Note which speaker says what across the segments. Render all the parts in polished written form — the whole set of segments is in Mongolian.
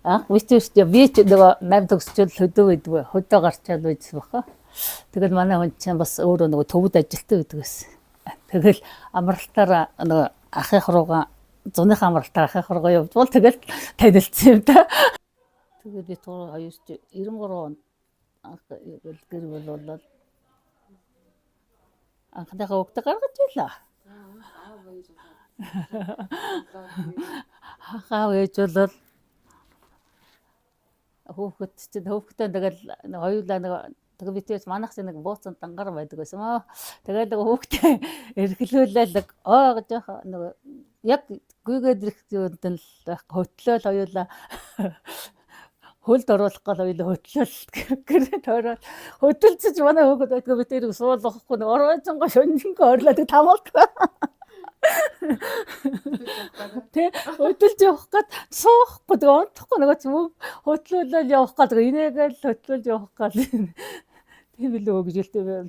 Speaker 1: Вичээч би ч нөгөө 8 төгсчөл хөдөө байдгүй. Хөдөө гарчаад байжсан баха. Тэгэл манай хүн чинь бас өөрөө нөгөө төвд ажилтдаг байдаг байсан. Тэгэл амралтаараа нөгөө ахих руугаа зуных амралтаар ахих руугаа явдвал тэгэл танилцсан юм да. Тэгээд би 93 онд гэр болоод анхныхаа өгдө гаргаж байлаа. Хаа ээж болол хөөхтэй тэгэл хоёулаа нэг тэгээ битээс манайх нэг бууцсан дангар байдаг байсан. Тэгээд нэг хөөхтэй эргэлүүлээл гэж нэг яг гүйгээд ирэхэд л хөтлөөл хоёулаа хөлд оруулах гал хоёулаа хөтлөөл гэрээ тойроод хөдөлцөж манай хөөхд байдгаа би тэрийг суулгахгүй нэг оройцонго шөнжинго орлоод тамалдаг. Тэ хөдөлж явах гээд суухгүй тэгээ унтахгүй нөгөө ч хөтлөөлөл явах гээд инээгээл хөтлөөлж явах гээд тийм билүү гэж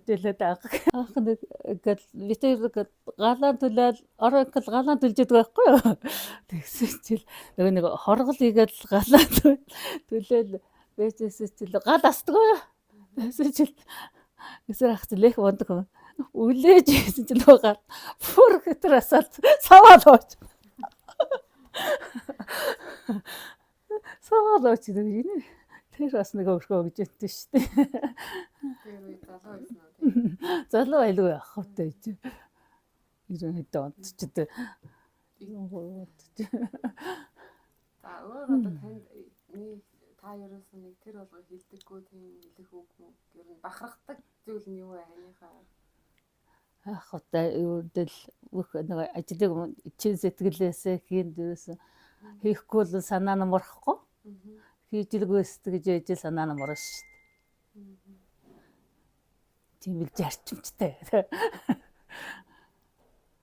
Speaker 1: хэлээд байгаа. Аах нэг гээд битэр галаан түлээл оройкл галаан түлжээд байхгүй юу. Тэгсэн чил нөгөө нэг хоргол игээд галаан түлээл бэжээс чил гал астгүй. Тэгсэн чил эсэр ах лэх вондог. Үлээж ийсэн чинь нөгөө гал бүр хэтэр асаад саваад ooч. Саваад ooч гэдэг. Тэр бас нэг өрхөө гэж ятсан шүү дээ.
Speaker 2: Тэр үе залуу байсан уу?
Speaker 1: Залуу байлгүй ах хөтэй чи. 90 хэд онд ч дээ. 93 онд ч.
Speaker 2: За өөр одоо танд та ерөөсөн нэг тэр болгоо хилдэггүй тийм хэлэх үг мө. Ер нь бахархдаг зүйл нь юу вэ ханийхаа?
Speaker 1: Ах хөтэй юудэл нэг ажлыг чин сэтгэлээсээ хийн дээрээс хийхгүй л санаа нь морхгүй. Хийжилгөөс гэж ээж санаа нь морно шүү дээ. Тийм л зарчимчтай.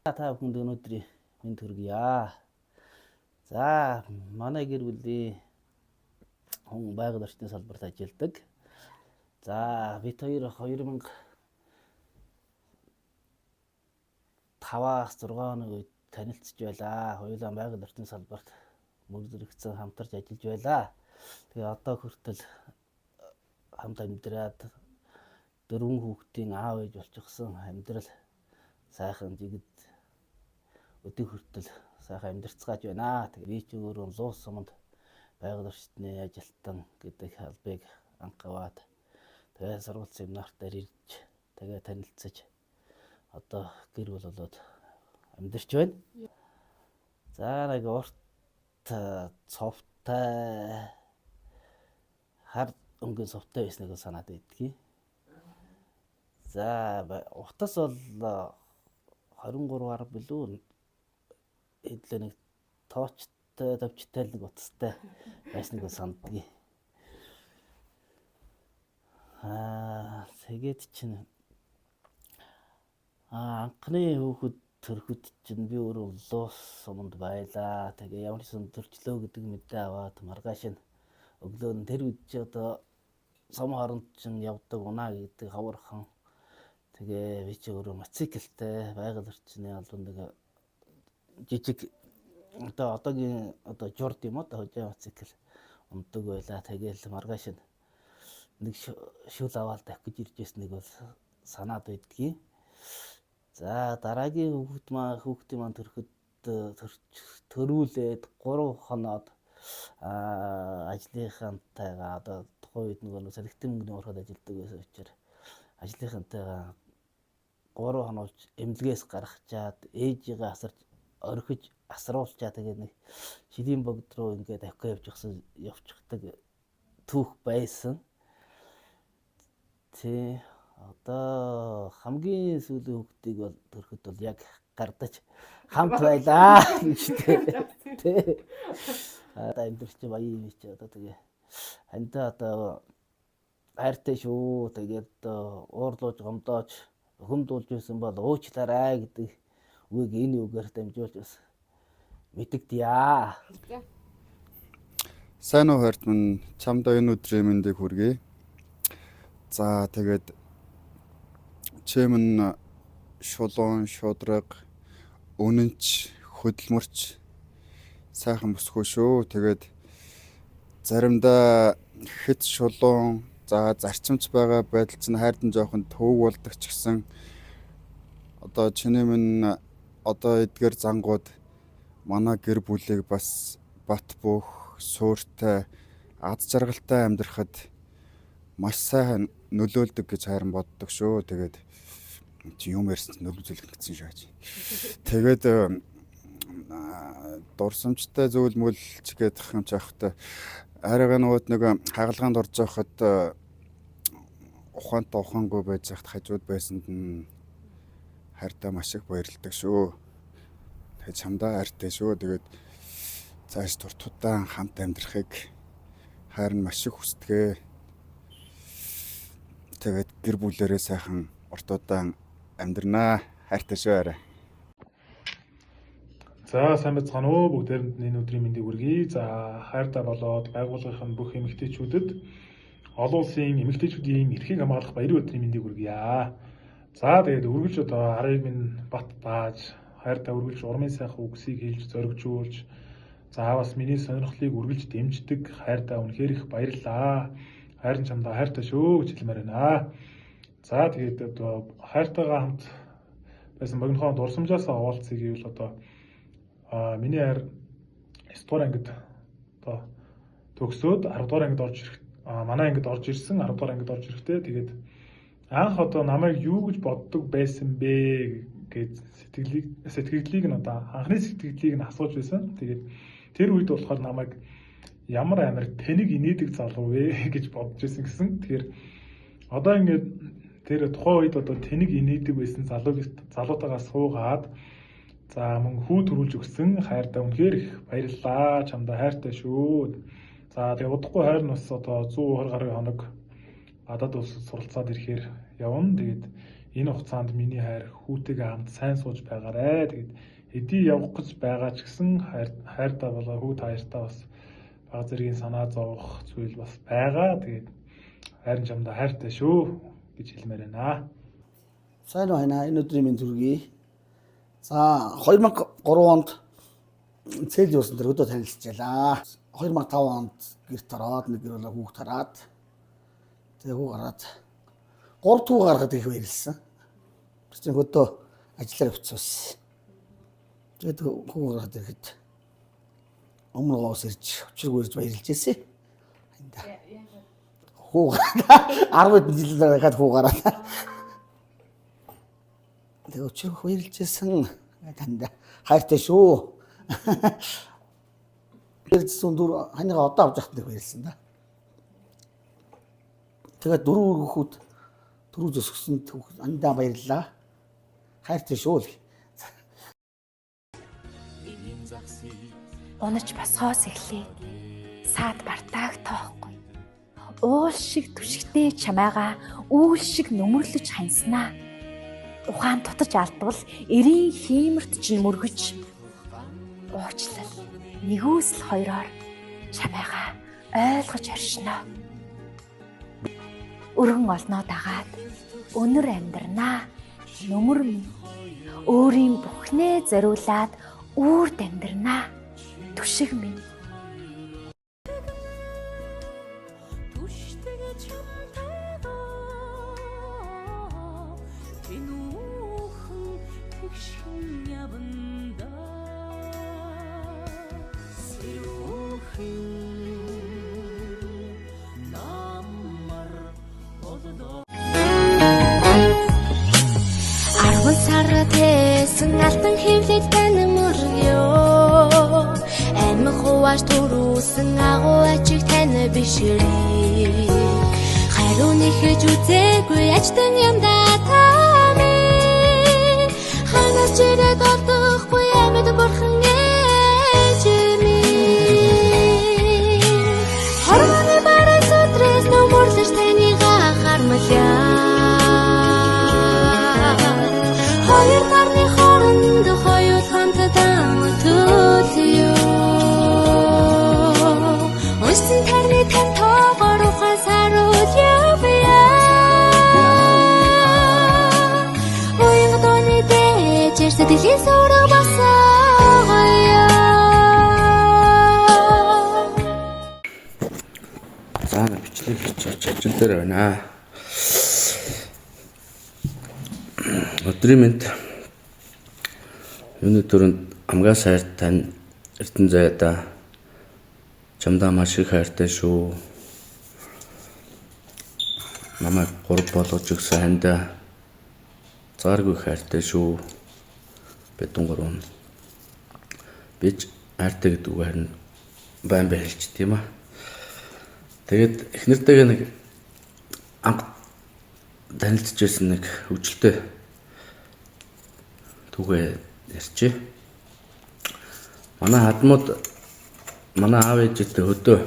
Speaker 3: Та бүхэнд өнөөдрийн мэнд хүргье. За манай гэр бүлийн хүн байгаль орчны салбарт ажилладаг. За бид хоёр 2005-аас 6 оны үед танилцж байлаа. Хоёулаа байгаль орчны салбарт мөрдөрөгцөн хамтарч ажиллаж байлаа. Тэгээ одоо хүртэл хамт амьдраад 4 хүүхдийн аав ээж болчихсон амьдрал сайхан жигд өдөө хүртэл сайхан амьдарцгааж байна. Тэгээ би ч өөрөө луус суманд байгаль орчны ажилтан гэдэг албыг анхаваад тэгээ сургууль семинартаар ирж тэгээ танилцаж одоо гэр бүл болоод амьдарч байна. За нэг урт цовтой хар өнгөн цовтой байсныг санаад байдгийг. За утас бол 23 гаруй билүү хэдлээ нэг тоочтой төвчтэй нэг утастай байсныг санддаг. Тэгээд чинь анхны хүүхэд төрөхөд чинь би өөрөө луус суманд байлаа. Тэгээ ямар ч сан төрчлөө гэдэг мэдээ аваад маргааш нь өглөө нь тэр үед чи одоо сум хооронд чинь явдаг унаа гэдэг хавархан. Тэгээ би чи өөрөө мотоциклтэй байгаль орчны албан нэг жижиг одоогийн журд юм одоо хожаа мотоцикл унтдаг байлаа. Тэгээл маргааш нь нэг шүл аваад тавих гэж ирж байсныг бол санаад байдгийг. За дараагийн хүүхдийн маань төрөхөд төрүүлээд 3 хоноод ажлынхантайгаа одоо тухайн үед нөгөө салхитын мөнгөний урахад ажилладаг байсан учраас ажлынхантайгаа 3 хоног эмнэлгээс гаргачаад ээжигээ асарч орхиж асруулчаа тэгээд нэг шилийн богд руу ингээд авко явчихдаг түүх байсан. Тэ одоо хамгийн сүүлийн хүүхдийг бол төрөхөд бол яг гардаж хамт байлаа гэжтэй. Тэ. Одоо амьдрч баян юм чи одоо тэгээ хандаа одоо хайртай шүү. Тэгээд уурлууж гомдоож хөмдүүлж байсан бол уучлаарай гэдэг үгийг энэ үгээр дамжуулж бас мэдэгдъя.
Speaker 4: Сайн уу хайрт минь, чамдаа энэ өдрийн мэндийг хүргэе. За тэгээд чимэн шулуун, шудраг, үнэнч, хөдөлмөрч сайхан босгүй шүү. Тэгээд заримдаа хэд шулуун за зарчимч байгаа байдал чинь хайрдан жоохон төвөг болдог ч гэсэн одоо чиний минь одоо эдгээр зангууд манай гэр бүлийг бас бат бөх сууртай аз жаргалтай амьдрахад маш сайн нөлөөлдөг гэж харин боддог шүү. Тэгээд чи юм ярьсан нөлөөлөх гэсэн шааж. Тэгээд дурсамжтай зүйл мөл ч гэдэг юм чаахтай арайга нөгөөд нэг хагалгаанд орж явахад ухаантай ухаангүй байж захад хажууд байсанд нь хайртай маш их баярлдаг шүү. Тэгээд чамдаа хайртай шүү. Тэгээд цааш туртудаан хамт амьдрахыг хайр нь маш их хүсдэг. Тэгээд гэр бүлээрээ сайхан уртудаан амьдрнаа. Хайртай шүү арай.
Speaker 5: За сайн байцгаана уу, бүгдээрэнд энэ өдрийн мэндийг хүргэе. За хайртай болоод байгууллагын бүх эмэгтэйчүүдэд олон улсын эмэгтэйчүүдийн эрхийг хамгаалах баярын өдрийн мэндийг хүргье. За тэгээд үргэлж одоо арыг минь бат дааж хайртай үргэлж урмын сайхан үгсийг хэлж зоригжуулж за бас миний сонирхлыг үргэлж дэмждэг хайртай үнэхээр их баярлалаа. Хайрын чамдаа хайртай шүү гэж хэлмээр байна. За тэгээд одоо хайртайгаа хамт байсан богинохон дурсамжаасаа овоолцъя гэвэл одоо миний хайр 9 дугаар ангид одоо төгсөөд 10 дугаар ангид орж ирэх манай ангид орж ирсэн 10 дугаар ангид орж ирэхдээ тэгээд анх одоо намайг юу гэж боддог байсан бэ гэж сэтгэлдлийг нь одоо анхны сэтгэлдлийг нь асууж байсан. Тэгээд тэр үед болохоор намайг ямар амар тэнэг инээдэг залуу вэ гэж бодож ирсэн гэсэн. Тэгэхээр одоо ингээд тэр тухайн үед одоо тэнэг инээдэг байсан залуутайгаа суугаад за мөн хүү төрүүлж өгсөн хайртай үнэхээр их баярлалаа. Чамдаа хайртай шүү. За тэгээ удахгүй хайр нь бас одоо 120 гаруй хоног гадаад улсад суралцаад ирэхээр явна. Тэгээд энэ хугацаанд миний хайр хүүтэйгээ хамт сайн сууж байгаарэ. Тэгээд хэдий явах гэж байгаа ч гэсэн хайртай болоо хүү таяртай бас баг зэргийн санаа зовох зүйл бас байгаа. Тэгээд хайрын чамдаа хайртай шүү гэж хэлмээр байна.
Speaker 3: Сайн байна. Энэ өдрийн мэнд хүргэе. За 2003 онд Цельсиус дээр өдөө танилцчихлаа. 2005 онд гэрт ороод нэг гэр бүл хүүхд хараад тэгээ хүү гараад 3 туу гаргаад их баярлсан. Тэгсэн өдөө ажиллаар явцсан. Тэгээд хүү гараад ирэхэд өмнөөс ирж өчргөө ирж баярлж ирсэн. Хүү 10 жил гараад хүү гараад тэгээ өчргөө баярлж ирсэн. Танд хайртай шүү. Баярлсан дүр ханига одоо авч явахад баярлсан да. Тэгээд дөрөв хүүхэд дөрөв зөсгсөнд андаа баярлаа. Хайртай шүү.
Speaker 6: Унаж босгоос эхлэе. Саад бартааг тоохгүй. Уул шиг түшигтэй чамайгаа үүл шиг нөмөрлөж ханьснаа. Ухаан тутаж алдвал эрийн хиймэрт чинь мөргөж уучлал нэгүсэл хоёроор чамайгаа ойлгож оршино. Өргөн олноо дагаад өнөр амьдрнаа. Нөмөр минь өөрийн бүхнээ зориулаад үрд амьдрнаа. Түшиг минь
Speaker 7: Тэсэн алтан хөвлөд тань мөргөө амин хувааш төрүүлсэн агуу ачиг тань бишрээ хайрууны хийж үзээгүй ачтан юмда таны ханаас чирээд олдохгүй амьд бурхан ээжми хорооны бараа зүтрээс нөмөрлөж танига хармалаа хоёр нарны хооронд хоёул хамтдаа төлөё. Өсөн тарны тантогоор ухаан саруул явъя. Уян дооны дээжэр сэтгэлийн сүрэг басаагаа.
Speaker 3: Заана бичлэг хийж ажил дээр байна. Өдрийн мэнд юуны төрөнд амгаа сайр тань эрдэн зайда чамдаа маш их хайртай шүү. Намайг гурав болгож өгсөн хандаа зааргүй хайртай шүү. Бэтэн гурав. Бич хайртай гэдэг үг харин байн байлч тийм аа. Тэгээд эхнэртэйгээ нэг анх танилцчихсэн нэг хөвгөлтэй түгээ ярьчих. Манай хадмууд манай аав ээжтэй хөдөө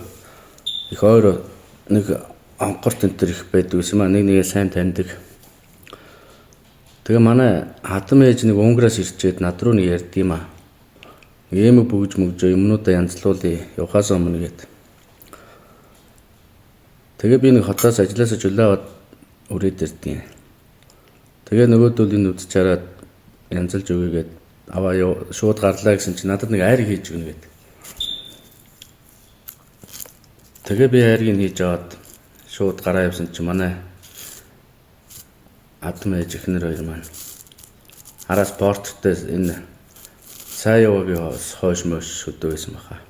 Speaker 3: их ойроо нэг анхорт энэ төр их байдаг юм аа. Нэг нэгээ сайн таньдаг. Тэгээ манай хадам ээж нэг Унграас ирчээд над руу нэг ярьд юм аа. Ийм бүгж мөгжөө юмнуудаа янзлуулъя явахаас өмнө гээд. Тэгээ би нэг хотоос ажилласаа жолоо аваад үрээд ирдیں۔ Тэгээ нөгөөдөл энэ үдч хараад янзалж өгөөгээд аваа шууд гарлаа гэсэн чинь надад нэг айр хийж өгнө гээд. Тэгээ би айрыг хийж аваад шууд гараа явсан чинь манай хадам ээж эхнэр хоёр маань хараа спорттой энэ саяагийн хойш мош өдөө байсан баха.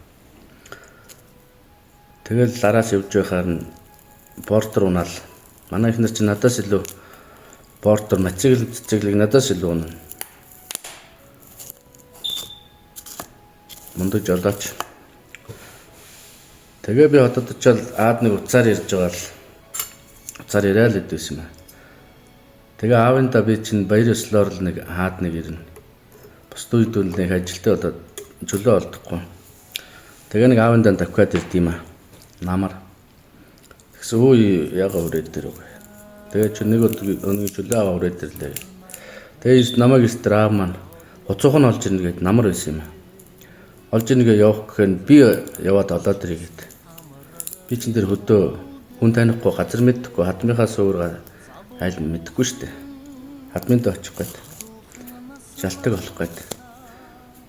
Speaker 3: Тэгэл араас явж байхаар нь портер унаал. Манай ихнэр чинь надаас илүү портер мацэглэг надаас илүү унаа. Мундаг жолооч. Тэгээ би хотод очил аад нэг уцаар ирж байгаа л уцаар ирээ л идэвсэн юм аа. Тэгээ аавында би чинь баяр ёслоор л нэг хаад нэг ирнэ. Бусд үед л нэг ажилтаа болоод чөлөө олдохгүй. Тэгээ нэг аавында давхад ирд юм аа. Намар. Тэгсэн үе яга үрээд дэрэг. Тэгээ чи нэг өдөр чөлөө аваа үрээд ирлээ. Тэгээ намайг страав маань хуцуух нь олж ирнэ гэд намар байсан юм аа. Олж ирнэгээ явах гэхээр би яваад олоод ирээ гэд. Би чин дээр хөдөө хүн танихгүй газар мэдхгүй хадмынхаа суурга айл мэдхгүй штэ. Хадмынд очих гээд. Жалтаг болох гээд.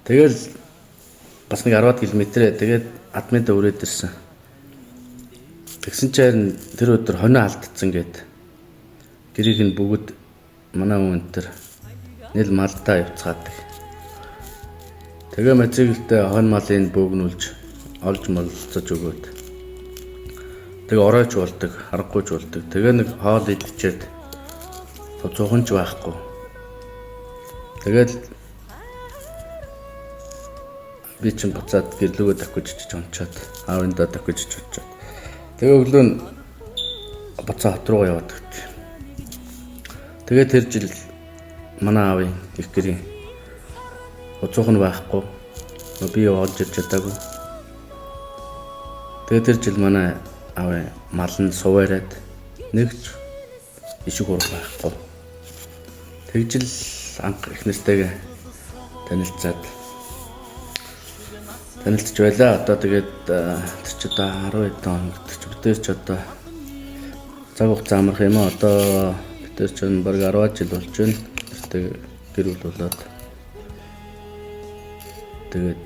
Speaker 3: Тэгэл бас нэг 10 км тэгээд хадмынд өрөөд ирсэн. Тэгсэн чинь тэр өдөр хоноо алдсан гээд гэрийг нь бүгд манай хүн тэр нэл малдаа явцгаадаг. Тэгээ мацэгэлтэй хон малын бөөгнүүлж олж молцож өгөөд. Тэгээ оройч болдог, харахгүйч болдог. Тэгээ нэг хоол идчихэд цууханч байхгүй. Тэгээд би чинь буцаад гэрлүүгээ давхиж чичончоод аавындаа давхиж чичончоод. Тэгээ өглөө нь буцаа хот руу яваад өгч. Тэгээ тэр жил манай аавын их гэрийн уцуух нь байхгүй. Би олж ирж чадаагүй. Тэгээ тэр жил манай аав мал нь суваарад нэгч ишиг урах байхгүй. Тэгжил анх эхнэртэйгээ танилцж байлаа. Одоо тэгээд тэр чи одоо 12 он гэдэг чи бүтээж ч одоо цаг хугацаа амарх юм аа. Одоо бүтээж ч баг 10 жил болж байна. Тэгээд гэр бүл болоод тэгээд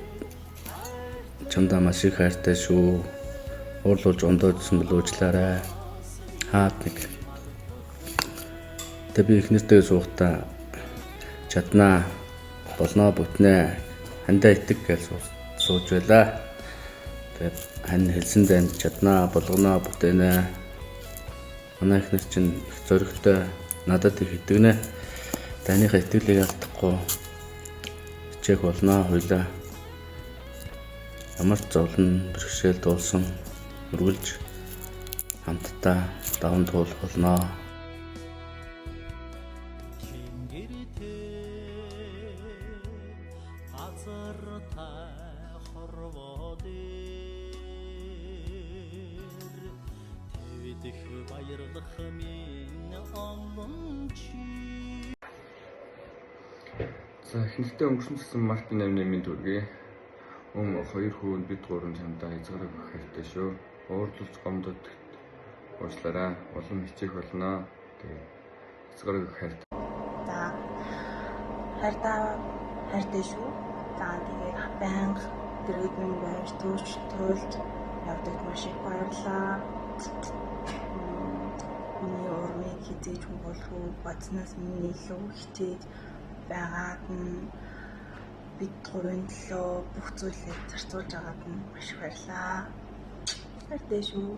Speaker 3: чамдаа маш их хайртай шүү. Уурлуулж ондоодсон бол уучлаарай. Хаад нэг. Тэг би ихнэртэйгээ суухдаа чаднаа болно бүтнэ хандаа итэг гэж сууж байлаа. Тэгээд хань хэлсэн дайнд чаднаа болгоно бүтэнэ. Манай ихнэр чинь их зоригтой надад их итгэнэ. Таныхаа итгэлийг алдахгүй хичээх болно хуйлаа. Ямар ч зовлон бэрхшээл дуулсан үргэлж хамтдаа даван туулах болно.
Speaker 8: За ихэнхдээ өнгөрсөн Мартин 88-ийн дүргээ хоёр хүүнд бид гурван чамдаа хязгаараа өгөх хэрэгтэй шүү. Уурлуулж гомдод уучлаарай. Улам хичээх болно. Тэгээ хязгаараа өгөх хэрэгтэй.
Speaker 9: За хайртай шүү. За тэгээ байнга дэргэд минь байж туйлж явдаг маш их баярлалаа. миний урмыг хизээж хуулгүй бодсноос миний илүү хичээж байгаад нь бид гурвын төлөө бүх зүйлийг зарцуулж байгаад нь маш их баярлаа. Хайртай шүү.